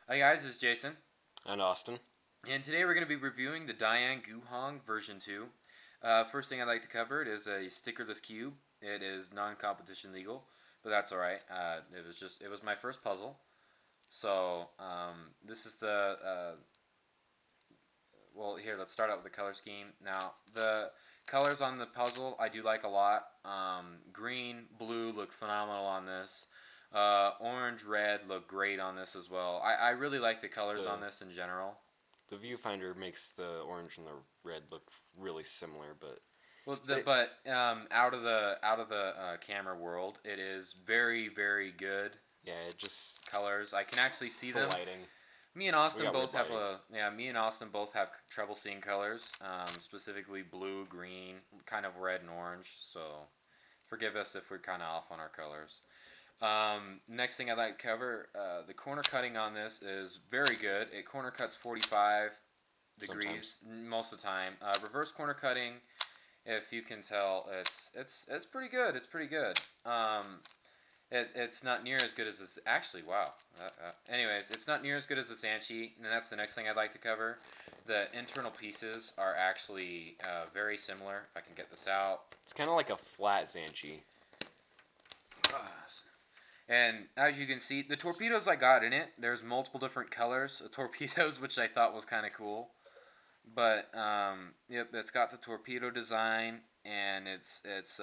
Hi guys, this is Jason, And Austin. and today we're going to be reviewing the Dayan Guhong version 2. First thing I'd like to cover it is a stickerless cube. It is non-competition legal, but that's alright. It was my first puzzle. So, this is well, here, let's start out with the color scheme. Now, the colors on the puzzle I do like a lot. Green, blue look phenomenal on this. Orange, red look great on this as well. I really like the colors The on this in general. the viewfinder makes the orange and the red look really similar, Well, but it, out of the camera world, it is very very good yeah, it just colors. I can actually see the them. lighting. Me and We Austin got both weird have lighting. a yeah. Me and Austin both have trouble seeing colors, specifically blue, green, kind of red and orange. So forgive us if we're kind of off on our colors. Next thing I'd like to cover, the corner cutting on this is very good. It corner cuts 45 Sometimes degrees most of the time. Reverse corner cutting, if you can tell, it's pretty good. It's pretty good. It's not near as good as this. Actually, wow. Anyways, it's not near as good as the Sanchi, and that's the next thing I'd like to cover. The internal pieces are actually very similar. If I can get this out. it's kind of like a flat Zanchi. And as you can see, the torpedoes I got in it, there's multiple different colors of torpedoes, which I thought was kind of cool. But yep, it's got the torpedo design, and it's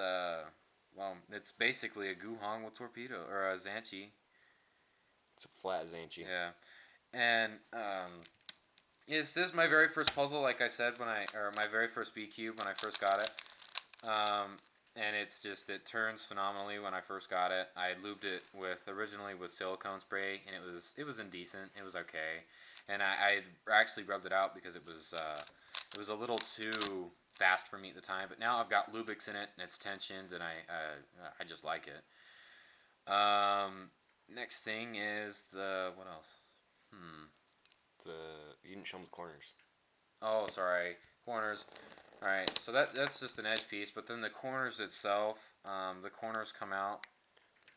basically a Guhong with torpedo or a Zanchi. It's a flat Zanchi. Yeah, and this is my very first puzzle, like I said or my very first B cube when I first got it. And it turns phenomenally when I first got it. I lubed it originally with silicone spray, and it was indecent. It was okay, and I actually rubbed it out because it was a little too fast for me at the time. But now I've got Lubix in it, and it's tensioned, and I just like it. Next thing is the what else? Hmm. You didn't show them the corners. Oh, sorry. Corners. All right. So that's just an edge piece, but then the corners itself, the corners come out.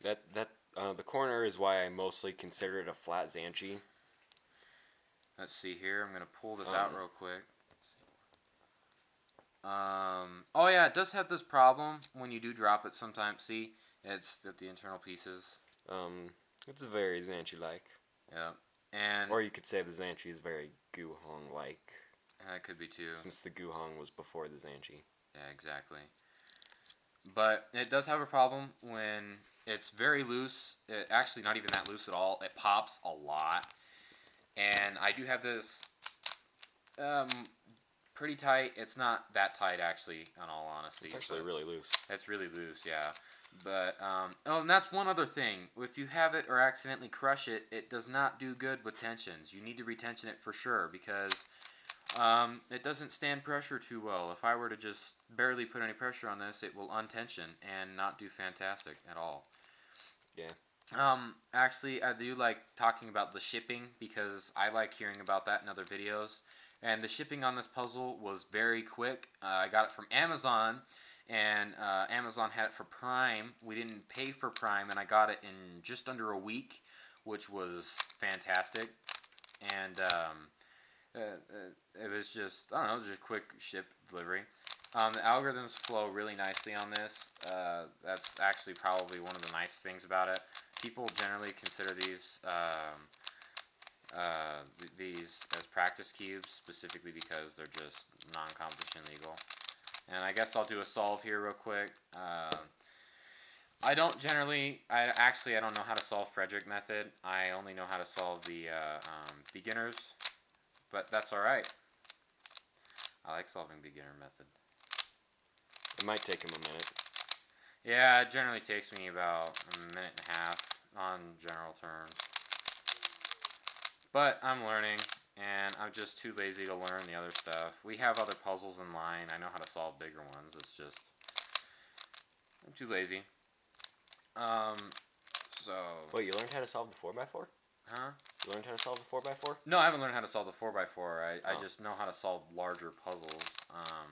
The corner is why I mostly consider it a flat Zanchi. Let's see here. I'm gonna pull this out Um, real quick. Oh yeah, it does have this problem when you do drop it sometimes. See, it's that the internal pieces. um, it's very Zanchi-like, Yeah, and or you could say the Zanchi is very Guhong-like, that could be too. since the Guhong was before the Zanchi. Yeah, exactly. But it does have a problem when it's very loose. Actually, not even that loose at all. It pops a lot. And I do have this um, pretty tight. It's not that tight, actually, in all honesty. It's actually But really loose. it's really loose, yeah. But, oh, and that's one other thing. If you have it or accidentally crush it, it does not do good with tensions. You need to retension it for sure because it doesn't stand pressure too well. If I were to just barely put any pressure on this, it will untension and not do fantastic at all. Yeah. Actually, I do like talking about the shipping because I like hearing about that in other videos. And the shipping on this puzzle was very quick. I got it from Amazon, and Amazon had it for Prime. We didn't pay for Prime, and I got it in just under a week, which was fantastic. And it was just, I don't know, it was just quick ship delivery. The algorithms flow really nicely on this. That's actually probably one of the nice things about it. People generally consider these as practice cubes, specifically because they're just non-competition legal. And I guess I'll do a solve here real quick. I don't generally, I don't know how to solve Frederick method. I only know how to solve the beginners, but that's alright. I like solving beginner method. It might take him a minute. Yeah, it generally takes me about a minute and a half on general terms. But I'm learning, and I'm just too lazy to learn the other stuff. We have other puzzles in line. I know how to solve bigger ones. It's just, I'm too lazy. Um, so. Wait, you learned how to solve the 4x4? Huh? You learned how to solve the 4x4? No, I haven't learned how to solve the 4x4. I Oh. just know how to solve larger puzzles. Oh,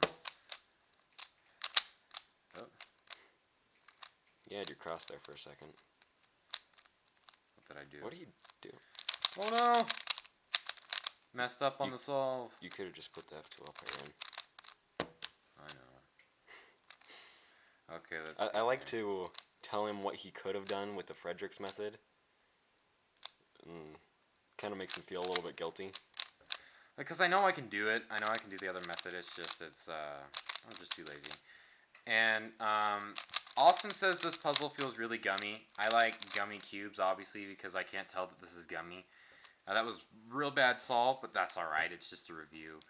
You had your cross there for a second. what did I do? What do you do? Oh no! Messed up on You, the solve. you could have just put the F2 up here in. I know. Okay, let's I see like here. to tell him what he could have done with the Fredericks method. Kind of makes him feel a little bit guilty. Because I know I can do it. I know I can do the other method. It's just, I'm just too lazy. And, Austin says this puzzle feels really gummy. I like gummy cubes, obviously, because I can't tell that this is gummy. That was real bad solve, but that's alright. It's just a review.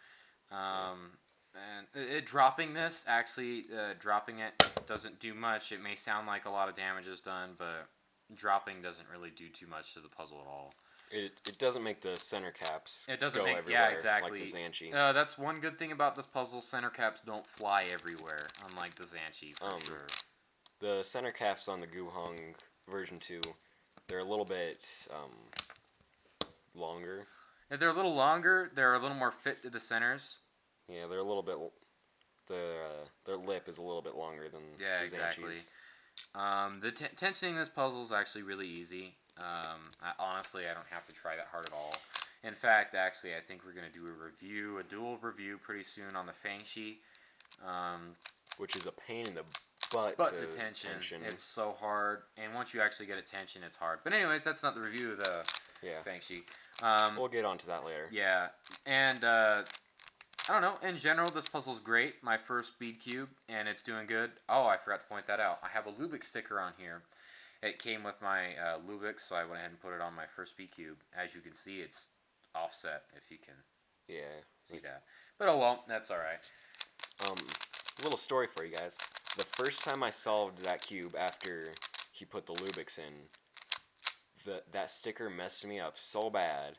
And dropping this, actually, dropping it doesn't do much. It may sound like a lot of damage is done, but dropping doesn't really do too much to the puzzle at all. It doesn't make the center caps It doesn't go make, everywhere yeah, exactly. like the Zanchi. That's one good thing about this puzzle. Center caps don't fly everywhere, unlike the Zanchi, for sure. The center caps on the Guhong version 2, they're a little bit longer. If they're a little longer, they're a little more fit to the centers. Yeah, they're a little bit. Their lip is a little bit longer than Yeah, the exactly. Zanchi's. The tensioning this puzzle is actually really easy. Honestly, I don't have to try that hard at all. In fact, actually, I think we're going to do a dual review pretty soon on the Fangshi. Which is a pain in the butt But to the tension, it's so hard. And once you actually get a tension, it's hard. But anyways, that's not the review of the Fangshi. We'll get onto that later. Yeah, and I don't know. In general, this puzzle's great. My first speed cube, and it's doing good. Oh, I forgot to point that out. I have a Lubick sticker on here. It came with my Lubick, so I went ahead and put it on my first speed cube. As you can see, it's offset, if you can see that. But oh well, that's alright. Little story for you guys. The first time I solved that cube after he put the Lubicks in, that sticker messed me up so bad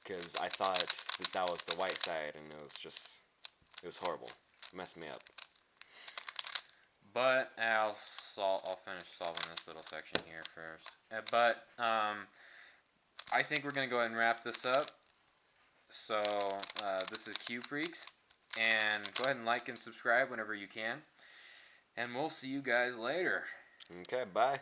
because I thought that was the white side, and it was horrible. It messed me up. But I'll finish solving this little section here first. I think we're gonna go ahead and wrap this up. So this is Cube Freaks, and go ahead and like and subscribe whenever you can. And we'll see you guys later. Okay, bye.